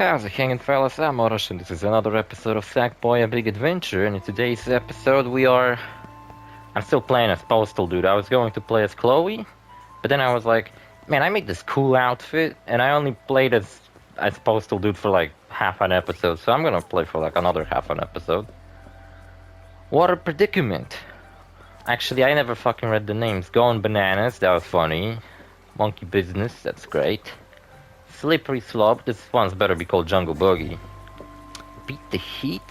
How's it hanging, fellas? I'm OrosZ, and this is another episode of Sackboy A Big Adventure, and in today's episode I'm still playing as Postal Dude. I was going to play as Chloe, but then I was like, man, I made this cool outfit, and I only played as Postal Dude for like half an episode, so I'm gonna play for like another half an episode. Water Predicament. Actually, I never fucking read the names. Going Bananas, that was funny. Monkey Business, that's great. Slippery Slope, this one's better be called Jungle Boogie. Beat the Heat?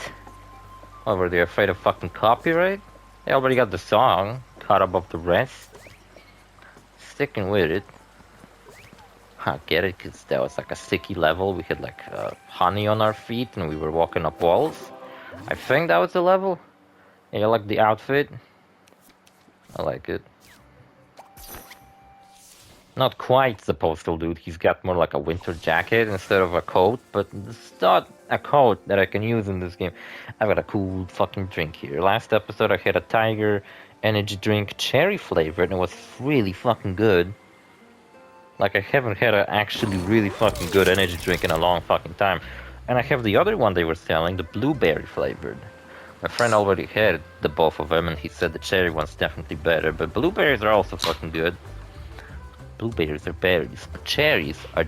Oh, were they afraid of fucking copyright? They already got the song, caught above the rest. Sticking with it. I get it, because that was like a sticky level. We had like honey on our feet and we were walking up walls. I think that was the level. Yeah, I like the outfit. I like it. Not quite the Postal Dude, he's got more like a winter jacket instead of a coat, but it's not a coat that I can use in this game. I've got a cool fucking drink here. Last episode I had a Tiger energy drink, cherry flavored, and it was really fucking good. Like, I haven't had an actually really fucking good energy drink in a long fucking time. And I have the other one they were selling, the blueberry flavored. My friend already had the both of them, and he said the cherry one's definitely better, but blueberries are also fucking good. Blueberries are berries, but cherries are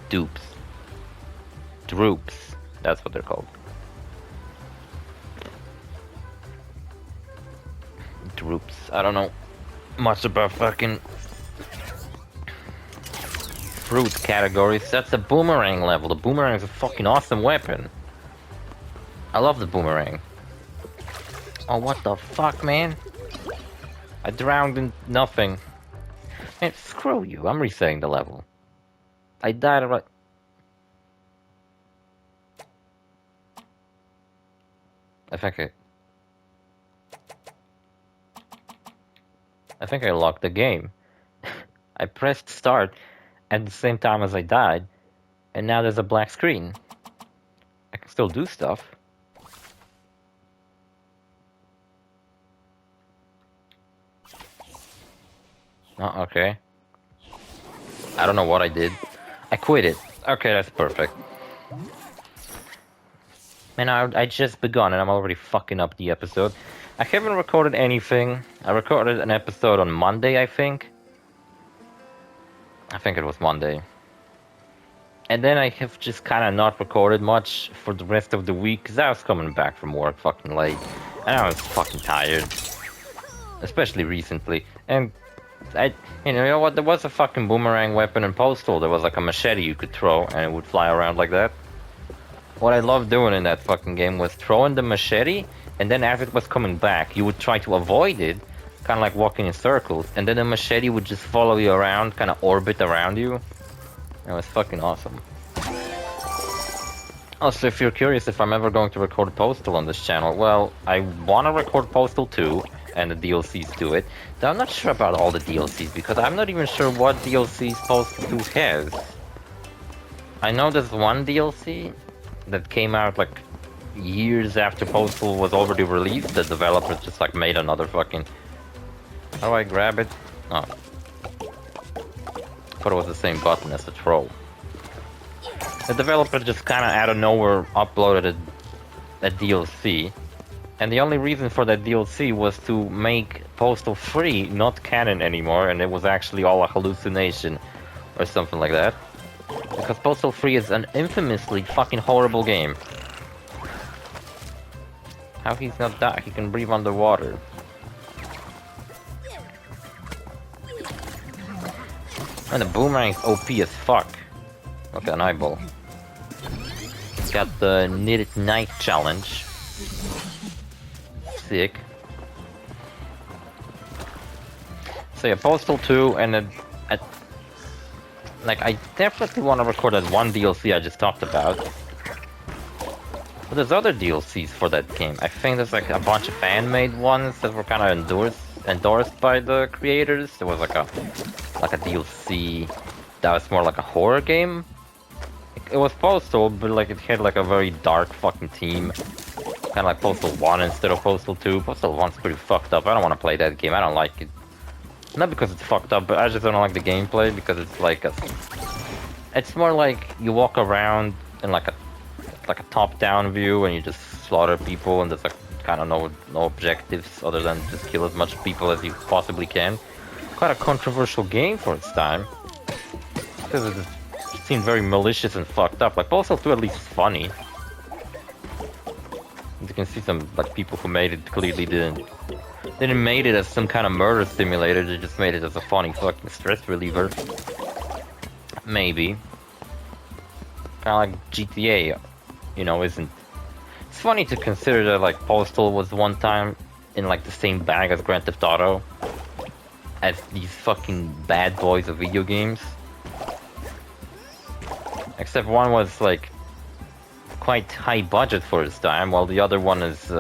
dupes. Droops. That's what they're called. Droops. I don't know much about fucking fruit categories. That's a boomerang level. The boomerang is a fucking awesome weapon. I love the boomerang. Oh, what the fuck, man? I drowned in nothing. Man, screw you, I'm resetting the level. I died right... I think I locked the game. I pressed start at the same time as I died, and now there's a black screen. I can still do stuff. Oh, okay. I don't know what I did. I quit it. Okay, that's perfect. Man, I just begun and I'm already fucking up the episode. I haven't recorded anything. I recorded an episode on Monday, I think. I think it was Monday. And then I have just kind of not recorded much for the rest of the week, because I was coming back from work fucking late. And I was fucking tired. Especially recently. And you know what, there was a fucking boomerang weapon in Postal. There was like a machete you could throw and it would fly around like that. What I loved doing in that fucking game was throwing the machete, and then as it was coming back, you would try to avoid it, kind of like walking in circles, and then the machete would just follow you around, kind of orbit around you. It was fucking awesome. Also, if you're curious if I'm ever going to record Postal on this channel, well, I want to record Postal 2, and the DLCs to it. Though I'm not sure about all the DLCs, because I'm not even sure what DLCs Postal 2 has. I know there's one DLC that came out like years after Postal was already released. The developers just like made another fucking... How do I grab it? Oh. I thought it was the same button as the throw. The developer just kind of out of nowhere uploaded a DLC. And the only reason for that DLC was to make Postal 3 not canon anymore, and it was actually all a hallucination or something like that. Because Postal 3 is an infamously fucking horrible game. How he's not that? He can breathe underwater. And the boomerang's OP as fuck. Look at an eyeball. He's got the knitted knife challenge. Sick. So yeah, Postal 2 and like, I definitely want to record that one DLC I just talked about. But there's other DLCs for that game. I think there's like a bunch of fan-made ones that were kind of endorsed by the creators. There was like a DLC that was more like a horror game. It was Postal, but like it had like a very dark fucking theme. Kind of like Postal 1 instead of Postal 2. Postal 1's pretty fucked up. I don't want to play that game. I don't like it. Not because it's fucked up, but I just don't like the gameplay because it's like a... It's more like you walk around in like a top-down view, and you just slaughter people, and there's like kind of no objectives other than just kill as much people as you possibly can. Quite a controversial game for its time, because it seemed very malicious and fucked up. Like Postal 2 at least funny. You can see some like people who made it clearly didn't made it as some kind of murder simulator. They just made it as a funny fucking stress reliever. Maybe. Kind of like GTA, you know, isn't. It's funny to consider that like Postal was one time in like the same bag as Grand Theft Auto, as these fucking bad boys of video games. Except one was like quite high budget for its time, while the other one is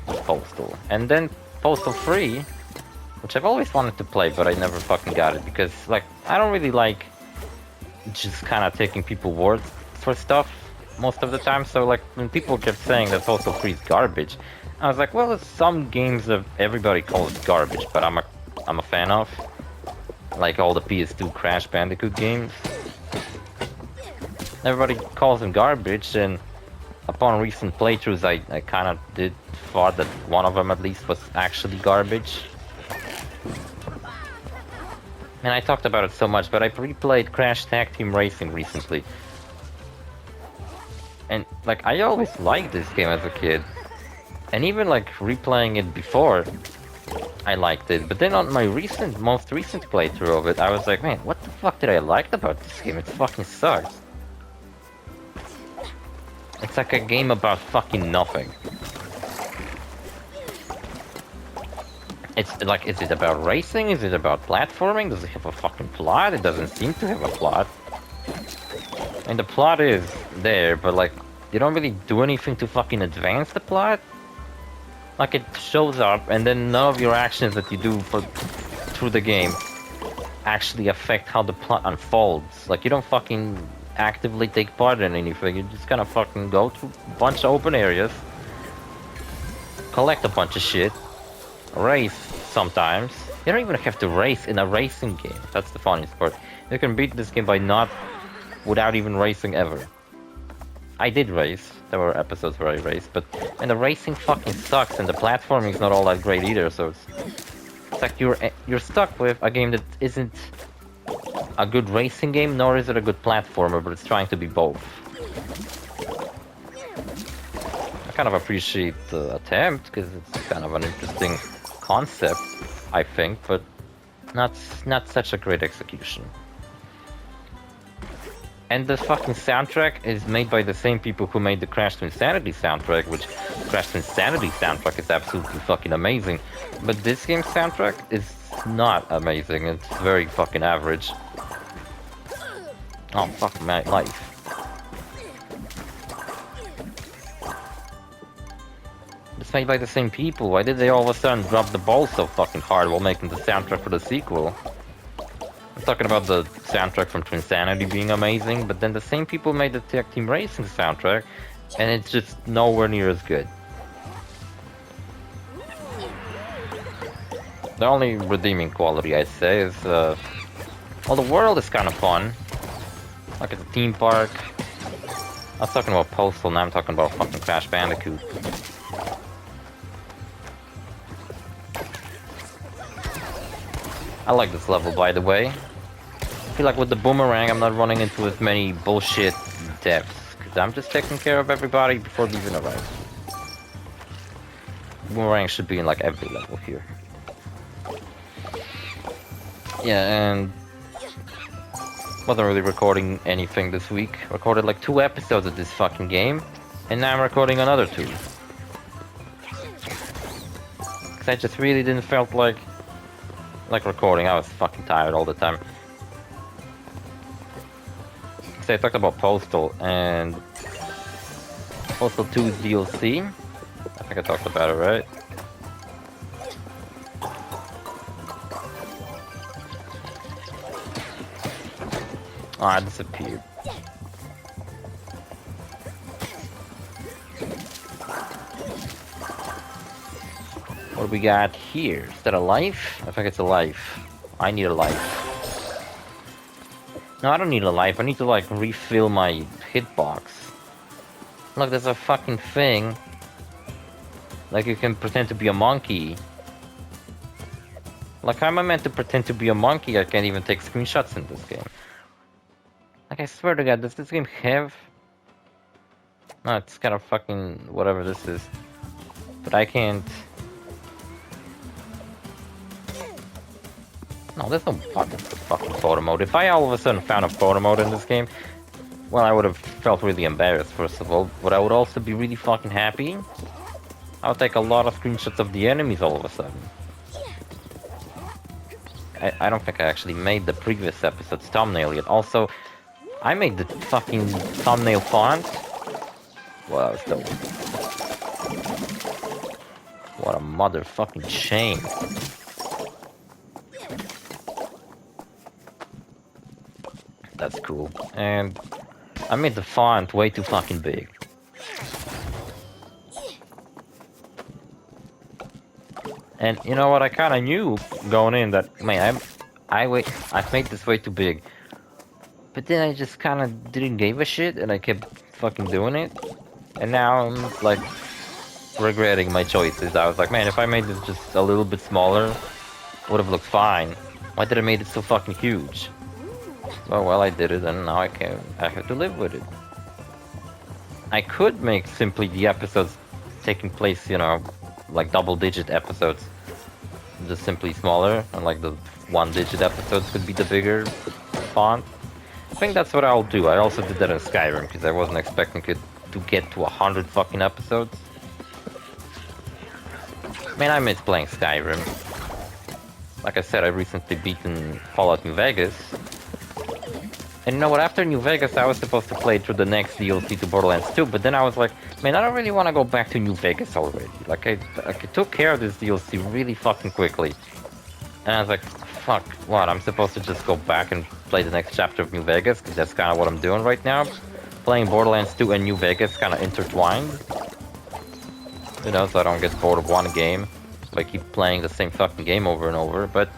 Postal. And then Postal 3, which I've always wanted to play, but I never fucking got it, because like I don't really like just kind of taking people's words for stuff most of the time. So like when people kept saying that Postal 3 is garbage, I was like, well, there's some games that everybody calls garbage, but I'm a fan of, like all the PS2 Crash Bandicoot games. Everybody calls them garbage, and upon recent playthroughs, I kind of did thought that one of them at least was actually garbage. And I talked about it so much, but I replayed Crash Tag Team Racing recently. And like I always liked this game as a kid. And even like replaying it before, I liked it. But then on my most recent playthrough of it, I was like, man, what the fuck did I like about this game? It fucking sucks. It's like a game about fucking nothing. It's like, is it about racing? Is it about platforming? Does it have a fucking plot? It doesn't seem to have a plot. And the plot is there, but like, you don't really do anything to fucking advance the plot. Like, it shows up, and then none of your actions that you do through the game actually affect how the plot unfolds. Like, you don't fucking actively take part in anything. You just kind of fucking go through a bunch of open areas, collect a bunch of shit, race sometimes. You don't even have to race in a racing game. That's the funniest part. You can beat this game without even racing ever. I did race. There were episodes where I raced, and the racing fucking sucks, and the platforming is not all that great either. So it's like you're stuck with a game that isn't a good racing game, nor is it a good platformer, but it's trying to be both. I kind of appreciate the attempt, because it's kind of an interesting concept, I think, but not such a great execution. And the fucking soundtrack is made by the same people who made the Crash to Insanity soundtrack, which Crash to Insanity soundtrack is absolutely fucking amazing. But this game's soundtrack is not amazing, it's very fucking average. Oh, fuck my life. It's made by the same people. Why did they all of a sudden drop the ball so fucking hard while making the soundtrack for the sequel? I'm talking about the soundtrack from Twinsanity being amazing, but then the same people made the Tag Team Racing soundtrack, and it's just nowhere near as good. The only redeeming quality, I'd say, is, well, the world is kind of fun. Like, it's a theme park. I was talking about Postal, now I'm talking about fucking Crash Bandicoot. I like this level, by the way. I feel like with the boomerang, I'm not running into as many bullshit deaths, because I'm just taking care of everybody before they even arrive. Boomerang should be in like every level here. Yeah, and wasn't really recording anything this week. Recorded like 2 episodes of this fucking game, and now I'm recording another 2. Because I just really didn't felt like recording. I was fucking tired all the time. So I talked about Postal and Postal 2's DLC. I think I talked about it, right? Oh, I disappeared. What do we got here? Is that a life? I think it's a life. I need a life. No, I don't need a life. I need to, like, refill my hitbox. Look, there's a fucking thing. Like, you can pretend to be a monkey. Like, how am I meant to pretend to be a monkey? I can't even take screenshots in this game. Like, I swear to God, does this game have... No, it's kind of fucking... whatever this is. But I can't... No, there's no fucking photo mode. If I all of a sudden found a photo mode in this game, well, I would have felt really embarrassed, first of all. But I would also be really fucking happy. I would take a lot of screenshots of the enemies all of a sudden. I don't think I actually made the previous episode's thumbnail yet. Also, I made the fucking thumbnail font. Wow, that's dope. What a motherfucking shame. That's cool. And I made the font way too fucking big. And you know what? I kind of knew going in that, man, I've made this way too big. But then I just kind of didn't give a shit, and I kept fucking doing it. And now I'm like regretting my choices. I was like, man, if I made this just a little bit smaller, would have looked fine. Why did I make it so fucking huge? Well, I did it, and now I have to live with it. I could make simply the episodes taking place, you know, like double-digit episodes, just simply smaller, and like the one-digit episodes could be the bigger font. I think that's what I'll do. I also did that in Skyrim, because I wasn't expecting it to get to 100 fucking episodes. Man, I miss playing Skyrim. Like I said, I recently beaten Fallout New Vegas. And you know what, after New Vegas I was supposed to play through the next DLC to Borderlands 2, but then I was like, man, I don't really want to go back to New Vegas already. Like, I took care of this DLC really fucking quickly. And I was like, fuck, what, I'm supposed to just go back and play the next chapter of New Vegas? Because that's kind of what I'm doing right now. Playing Borderlands 2 and New Vegas kind of intertwined. You know, so I don't get bored of one game. So I keep playing the same fucking game over and over, but...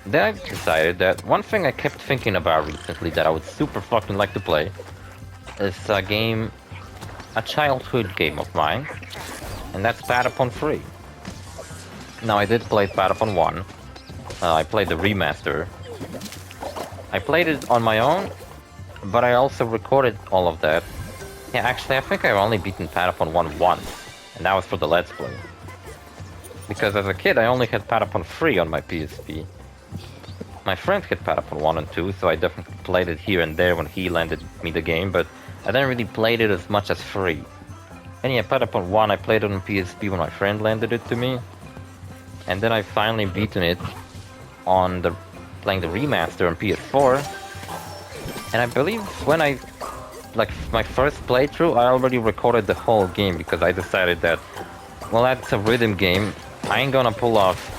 Then I decided that one thing I kept thinking about recently that I would super fucking like to play is a game, a childhood game of mine, and that's Patapon 3. Now I did play Patapon 1, I played the remaster. I played it on my own, but I also recorded all of that. Yeah, actually I think I've only beaten Patapon 1 once, and that was for the Let's Play. Because as a kid I only had Patapon 3 on my PSP. My friend had Patapon 1 and 2, so I definitely played it here and there when he lended me the game, but I didn't really play it as much as 3. And yeah, Patapon 1 I played it on PSP when my friend lended it to me. And then I finally beaten it on playing the remaster on PS4. And I believe when like my first playthrough, I already recorded the whole game because I decided that, well, that's a rhythm game. I ain't gonna pull off...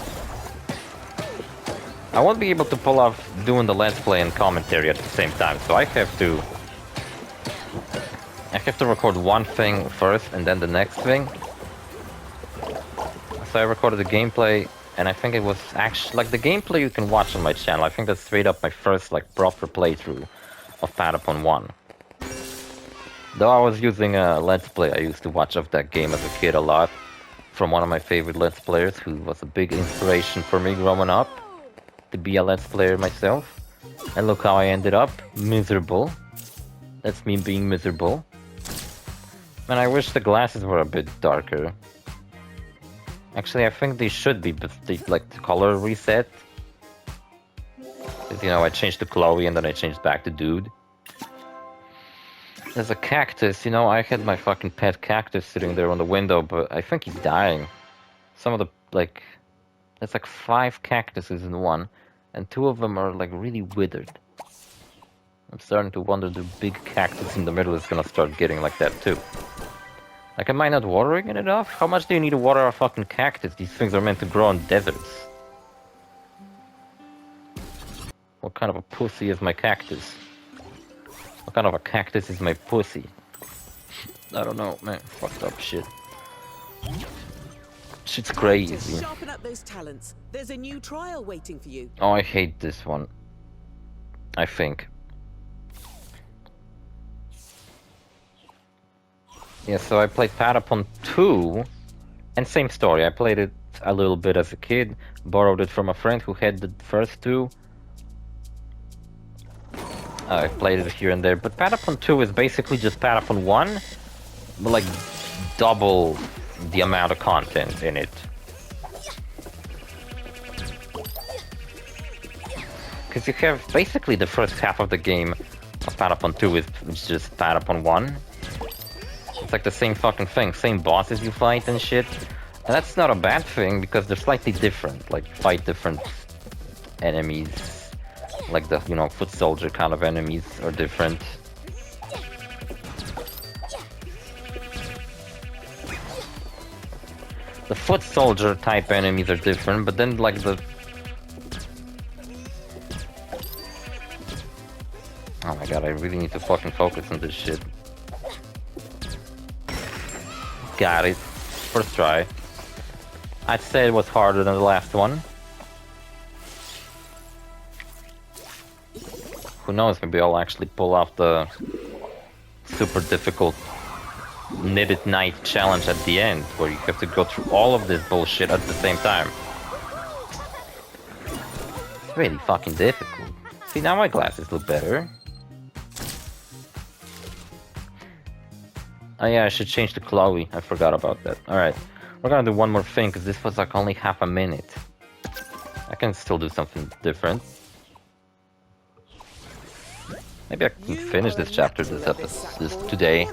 I won't be able to pull off doing the Let's Play and commentary at the same time, so I have to record one thing first and then the next thing. So I recorded the gameplay, and I think it was actually, like, the gameplay you can watch on my channel. I think that's straight up my first, like, proper playthrough of Patapon 1. Though I was using a Let's Play I used to watch of that game as a kid a lot, from one of my favorite Let's Players, who was a big inspiration for me growing up. To be a Let's Player myself. And look how I ended up. Miserable. That's me being miserable. And I wish the glasses were a bit darker. Actually, I think they should be, but they, like, the color reset. Because, you know, I changed to Chloe and then I changed back to Dude. There's a cactus, you know, I had my fucking pet cactus sitting there on the window, but I think he's dying. Some of the, like... There's like 5 cactuses in one, and 2 of them are like really withered. I'm starting to wonder the big cactus in the middle is gonna start getting like that too. Like, am I not watering it enough? How much do you need to water a fucking cactus? These things are meant to grow in deserts. What kind of a pussy is my cactus? What kind of a cactus is my pussy? I don't know, man. Fucked up shit. Shit's crazy. Sharpen up those talents. There's a new trial waiting for you. Oh, I hate this one. I think. Yeah, so I played Patapon 2, and same story. I played it a little bit as a kid, borrowed it from a friend who had the first two. I played it here and there, but Patapon 2 is basically just Patapon 1, but like double the amount of content in it. Because you have basically the first half of the game of Patapon 2 is just Patapon 1. It's like the same fucking thing, same bosses you fight and shit. And that's not a bad thing, because they're slightly different, like fight different enemies. Like the, you know, foot soldier kind of enemies are different. The foot soldier type enemies are different, but then like the... Oh my god, I really need to fucking focus on this shit. Got it. First try. I'd say it was harder than the last one. Who knows, maybe I'll actually pull off the super difficult Knitted Night challenge at the end, where you have to go through all of this bullshit at the same time. It's really fucking difficult. See, now my glasses look better. Oh yeah, I should change to Chloe. I forgot about that. Alright, we're gonna do one more thing, because this was like only half a minute. I can still do something different. Maybe I can finish this chapter this today.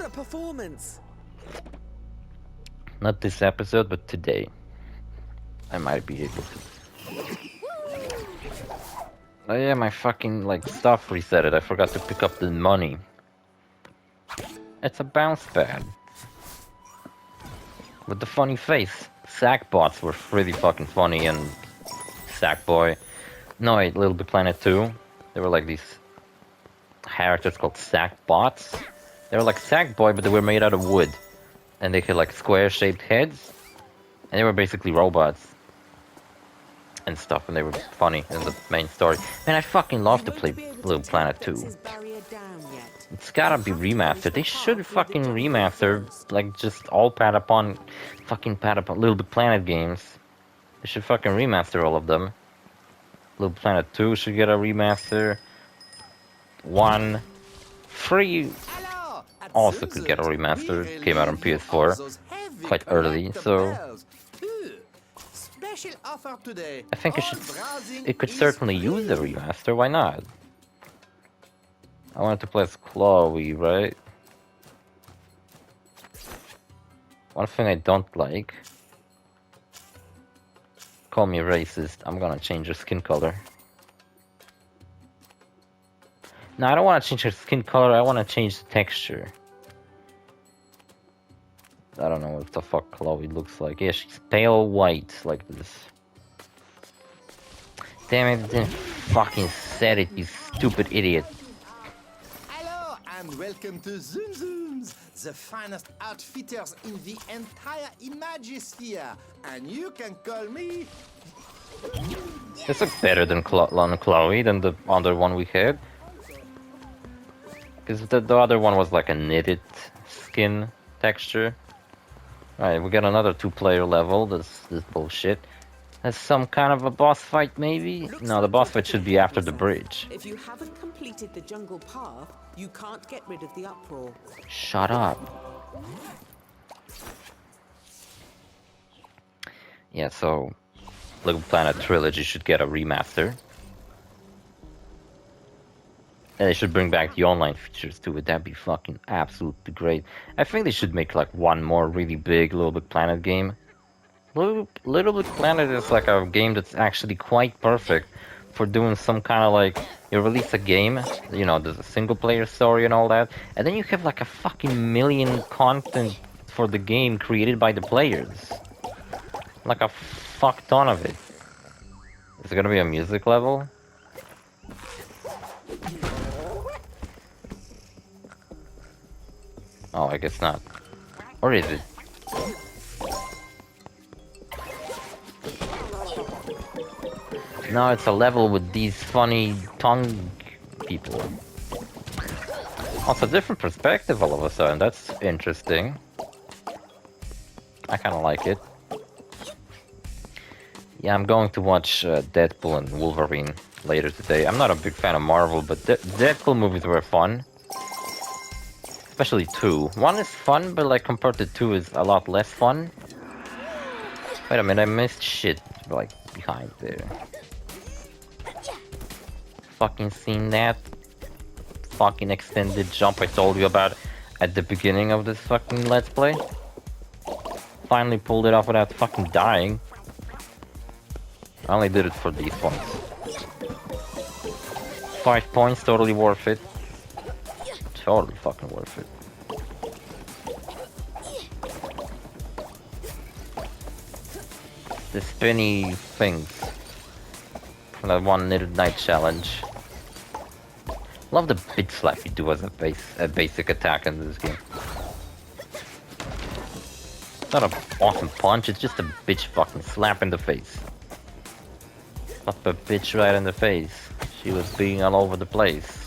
Not this episode, but today. I might be able to. Oh yeah, my fucking like stuff resetted. I forgot to pick up the money. It's a bounce pad. With the funny face. Sackbots were really fucking funny, and Sackboy. No wait, Little Big Planet 2. They were like these characters called Sackbots. They were like Sackboy, but they were made out of wood. And they had like square-shaped heads. And they were basically robots. And stuff, and they were funny in the main story. Man, I fucking love to play Little Planet 2. It's gotta be remastered. They should fucking remaster, like, just all Patapon, Little Big Planet games. They should fucking remaster all of them. Little Planet 2 should get a remaster. 1, 3 also could get a remaster. It came out on PS4 quite early, so I think it could certainly use a remaster. Why not? I wanted to play as Chloe, right? One thing I don't like. Call me racist. I'm gonna change her skin color. No, I don't want to change her skin color. I want to change the texture. I don't know what the fuck Chloe looks like. Yeah, she's pale white, like this. Damn it, I didn't fucking said it, you stupid idiot. Hello, and welcome to Zoom Zooms, the finest outfitters in the entire Imagisphere. And you can call me... This looks better than Chloe, than the other one we had. Because the other one was like a knitted skin texture. Alright, we got another 2-player level, this bullshit. There's some kind of a boss fight, maybe? No, the boss fight should be after the bridge. If you haven't completed the jungle path, you can't get rid of the uproar. Shut up. Yeah, so Little Planet Trilogy should get a remaster. And they should bring back the online features to it. That'd be fucking absolutely great. I think they should make like one more really big Little Big Planet game. Little Big Planet is like a game that's actually quite perfect for doing some kind of like, you release a game, you know, there's a single player story and all that, and then you have like a fucking million content for the game created by the players. Like a fuck ton of it. Is it gonna be a music level? Oh, I guess not. Or is it? No, it's a level with these funny tongue people. Also, different perspective all of a sudden. That's interesting. I kind of like it. Yeah, I'm going to watch Deadpool and Wolverine later today. I'm not a big fan of Marvel, but Deadpool movies were fun. Especially 2. 1 is fun, but like compared to 2 is a lot less fun. Wait a minute, I missed shit like behind there. Fucking seen that? Fucking extended jump I told you about at the beginning of this fucking Let's Play. Finally pulled it off without fucking dying. I only did it for these points. 5 points, totally worth it. Totally fucking worth it. The spinny things from that one Little Night challenge. Love the bitch slap you do as a basic attack in this game. It's not an awesome punch, it's just a bitch fucking slap in the face. Slap a bitch right in the face. She was being all over the place.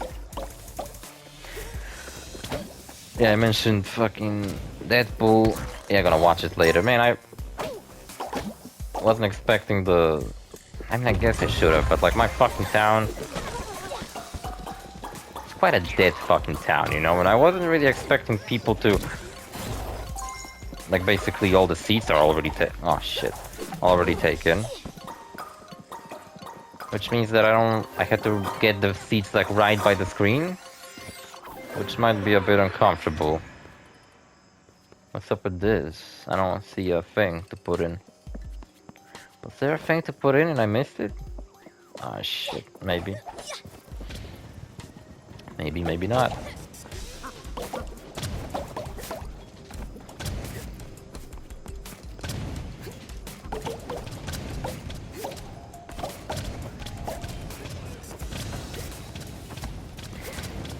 Yeah, I mentioned fucking Deadpool. Yeah, I'm gonna watch it later. Man, I wasn't expecting the... I mean, I guess I should have, but like my fucking town... It's quite a dead fucking town, you know? And I wasn't really expecting people to... Like, basically all the seats are already oh shit. Already taken. Which means that I had to get the seats like right by the screen. Which might be a bit uncomfortable. What's up with this? I don't see a thing to put in. Was there a thing to put in and I missed it? Ah shit, maybe. Maybe, maybe not.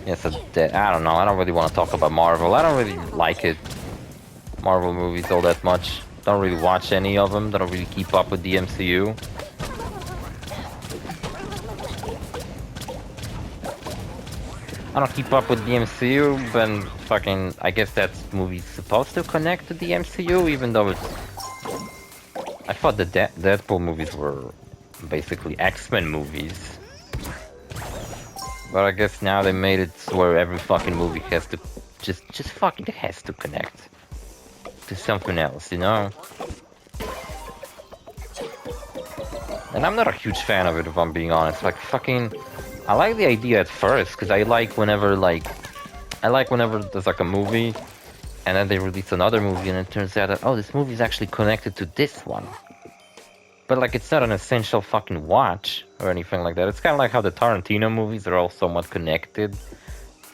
Yes, I don't know, I don't really want to talk about Marvel. I don't really like it. Marvel movies all that much. Don't really watch any of them. Don't really keep up with the MCU. I don't keep up with the MCU, but fucking, I guess that movie's supposed to connect to the MCU, even though it's... I thought the Deadpool movies were basically X-Men movies. But I guess now they made it where every fucking movie has to... Just fucking has to connect to something else, you know? And I'm not a huge fan of it, if I'm being honest. Like, fucking... I like the idea at first, because I like whenever there's like a movie, and then they release another movie, and it turns out that, oh, this movie is actually connected to this one. But like, it's not an essential fucking watch, or anything like that. It's kind of like how the Tarantino movies are all somewhat connected.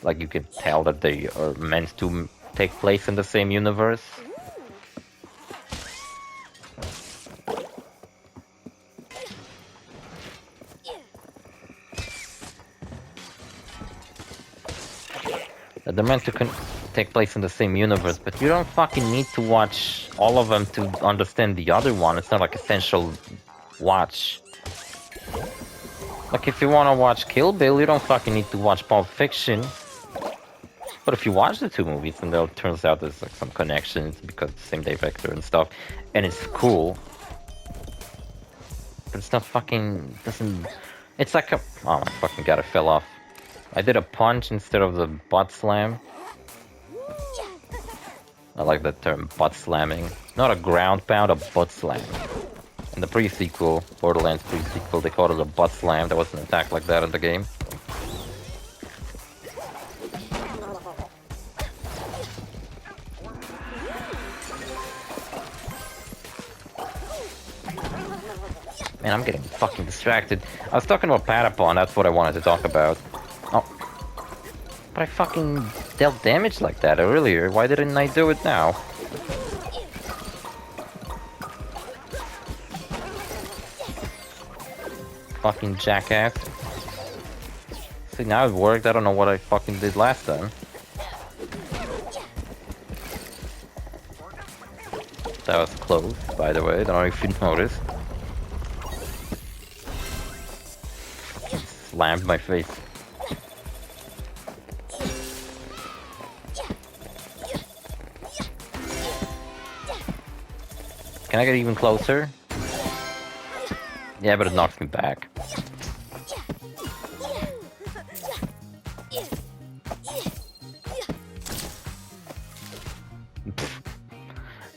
Like, you can tell that they are meant to take place in the same universe. That they're meant to take place in the same universe, but you don't fucking need to watch all of them to understand the other one. It's not like essential watch. Like, if you want to watch Kill Bill, you don't fucking need to watch Pulp Fiction. But if you watch the two movies, and then it turns out there's like some connections because it's the same director and stuff, and it's cool. But it's not fucking... doesn't... It's like a... Oh my fucking god, it fell off. I did a punch instead of the butt slam. I like that term, butt slamming. Not a ground pound, a butt slam. In the pre-sequel, Borderlands pre-sequel, they called it a butt slam. There was an attack like that in the game. Man, I'm getting fucking distracted. I was talking about Patapon, that's what I wanted to talk about. Oh. But I fucking dealt damage like that earlier. Why didn't I do it now? Fucking jackass. See, now it worked. I don't know what I fucking did last time. That was close, by the way. I don't know if you noticed. Slammed my face. Can I get even closer? Yeah, but it knocks me back.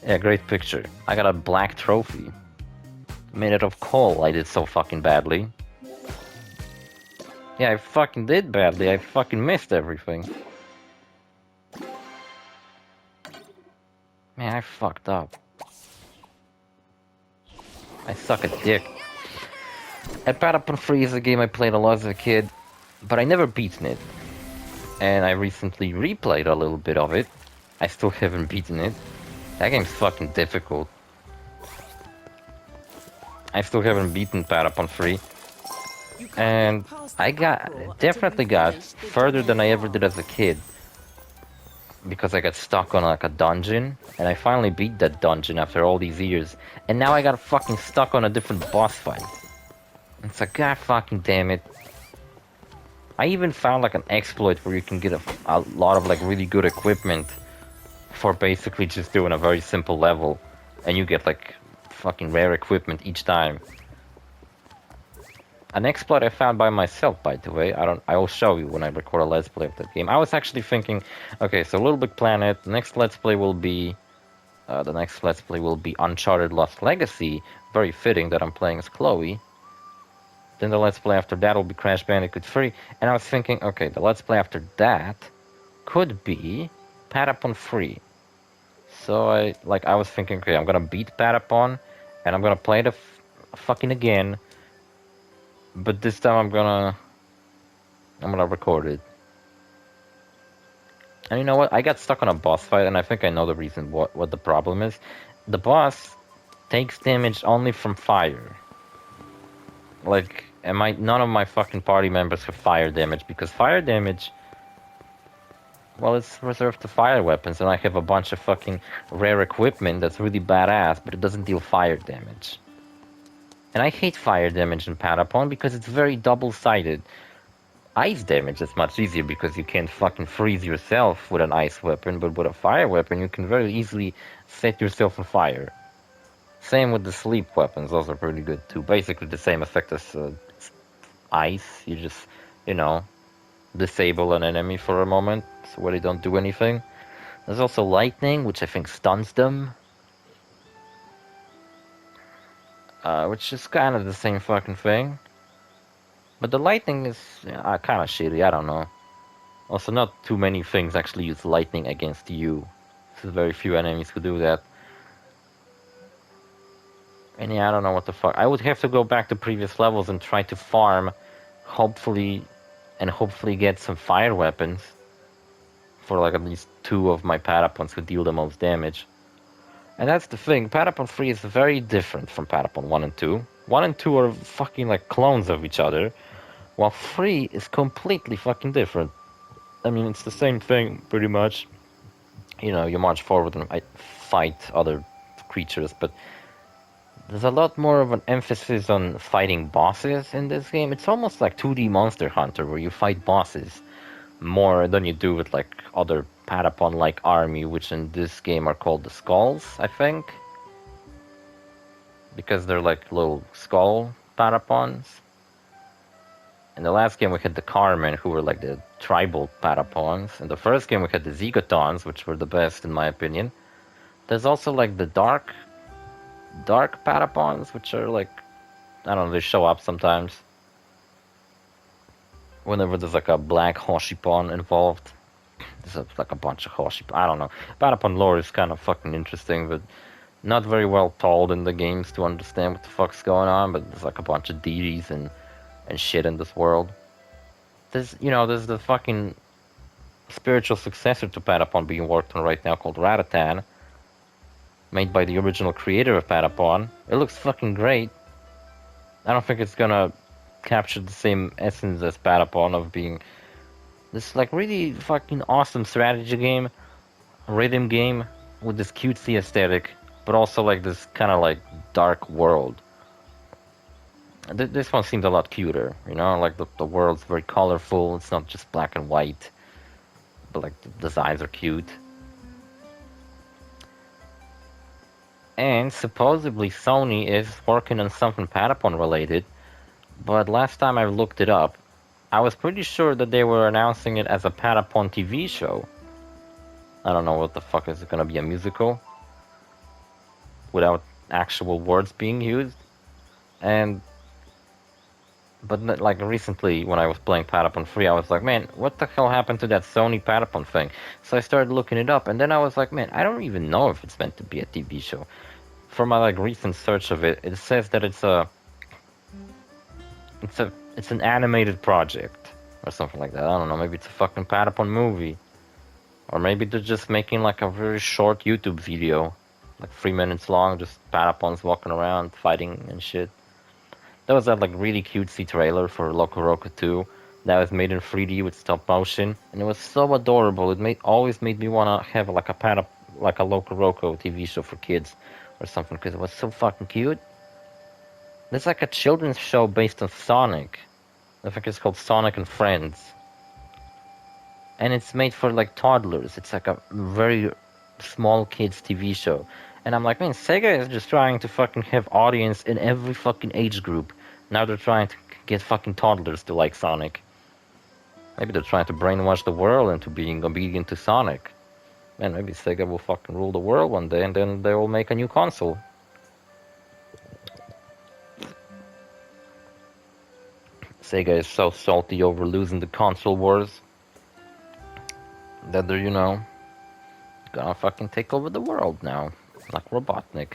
Yeah, great picture. I got a black trophy. Made out of coal. I did so fucking badly. Yeah, I fucking did badly. I fucking missed everything. Man, I fucked up. I suck at dick. At Bandicoot 3 is a game I played a lot as a kid, but I never beaten it. And I recently replayed a little bit of it. I still haven't beaten it. That game's fucking difficult. I still haven't beaten Bandicoot 3. And I definitely got further than I ever did as a kid. Because I got stuck on like a dungeon, and I finally beat that dungeon after all these years. And now I got fucking stuck on a different boss fight. It's like, god fucking damn it. I even found like an exploit where you can get a lot of like really good equipment for basically just doing a very simple level. And you get like fucking rare equipment each time. An exploit I found by myself, by the way. I will show you when I record a let's play of that game. I was actually thinking, okay, so Little Big Planet. The next let's play will be Uncharted Lost Legacy. Very fitting that I'm playing as Chloe. Then the let's play after that will be Crash Bandicoot 3. And I was thinking, okay, the let's play after that could be Patapon 3. So I was thinking, okay, I'm gonna beat Patapon, and I'm gonna play the fucking again. But this time I'm gonna record it. And you know what? I got stuck on a boss fight, and I think I know the reason what the problem is. The boss takes damage only from fire. Like, none of my fucking party members have fire damage, because fire damage, well, it's reserved to fire weapons, and I have a bunch of fucking rare equipment that's really badass, but it doesn't deal fire damage. And I hate fire damage in Patapon because it's very double-sided. Ice damage is much easier because you can't fucking freeze yourself with an ice weapon, but with a fire weapon you can very easily set yourself on fire. Same with the sleep weapons, those are pretty good too. Basically the same effect as ice, you just, disable an enemy for a moment, so where they don't do anything. There's also lightning, which I think stuns them. Which is kind of the same fucking thing. But the lightning is kind of shitty, I don't know. Also, not too many things actually use lightning against you. There's very few enemies who do that. And yeah, I don't know what the fuck. I would have to go back to previous levels and try to farm, hopefully get some fire weapons. For like at least 2 of my Patapons who deal the most damage. And that's the thing, Patapon 3 is very different from Patapon 1 and 2. 1 and 2 are fucking like clones of each other, while 3 is completely fucking different. I mean, it's the same thing, pretty much. You march forward and fight other creatures, but there's a lot more of an emphasis on fighting bosses in this game. It's almost like 2D Monster Hunter, where you fight bosses more than you do with like other Patapon-like army, which in this game are called the Skulls, I think. Because they're like little skull Patapons. In the last game we had the Carmen, who were like the tribal Patapons. In the first game we had the Zigotons, which were the best in my opinion. There's also like the dark Patapons, which are like, I don't know, they show up sometimes. Whenever there's like a black Hoshipon involved. There's like a bunch of Hoshipon, I don't know. Patapon lore is kind of fucking interesting, but not very well told in the games to understand what the fuck's going on, but there's like a bunch of deities and shit in this world. There's the fucking spiritual successor to Patapon being worked on right now called Ratatan, made by the original creator of Patapon. It looks fucking great. I don't think it's gonna capture the same essence as Patapon of being this like really fucking awesome strategy game, rhythm game with this cutesy aesthetic, but also like this kind of like dark world. This one seems a lot cuter, like the world's very colorful. It's not just black and white, but like the designs are cute. And supposedly Sony is working on something Patapon related, but last time I looked it up, I was pretty sure that they were announcing it as a Patapon TV show. I don't know what the fuck is it gonna be, a musical? Without actual words being used? But like recently when I was playing Patapon 3, I was like, man, what the hell happened to that Sony Patapon thing? So I started looking it up, and then I was like, man, I don't even know if it's meant to be a TV show. From my like recent search of it, it says that it's an animated project or something like that. I don't know, maybe it's a fucking Patapon movie. Or maybe they're just making like a very short YouTube video, like 3 minutes long, just Patapons walking around, fighting and shit. There was that like really cutesy trailer for Loco Roco 2 that was made in 3D with stop motion, and it was so adorable. It always made me wanna have like a Loco Roco TV show for kids or something, because it was so fucking cute. There's like a children's show based on Sonic. I think it's called Sonic and Friends. And it's made for like toddlers. It's like a very small kids TV show. And I'm like, man, Sega is just trying to fucking have audience in every fucking age group. Now they're trying to get fucking toddlers to like Sonic. Maybe they're trying to brainwash the world into being obedient to Sonic. Man, maybe Sega will fucking rule the world one day, and then they will make a new console. Sega is so salty over losing the console wars that they're, gonna fucking take over the world now. Like Robotnik.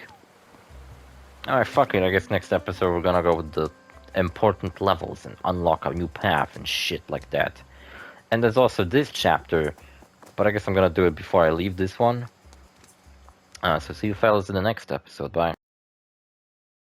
Alright, fuck it. I guess next episode we're gonna go with the important levels and unlock a new path and shit like that. And there's also this chapter, but I guess I'm gonna do it before I leave this one. So see you fellas in the next episode. Bye.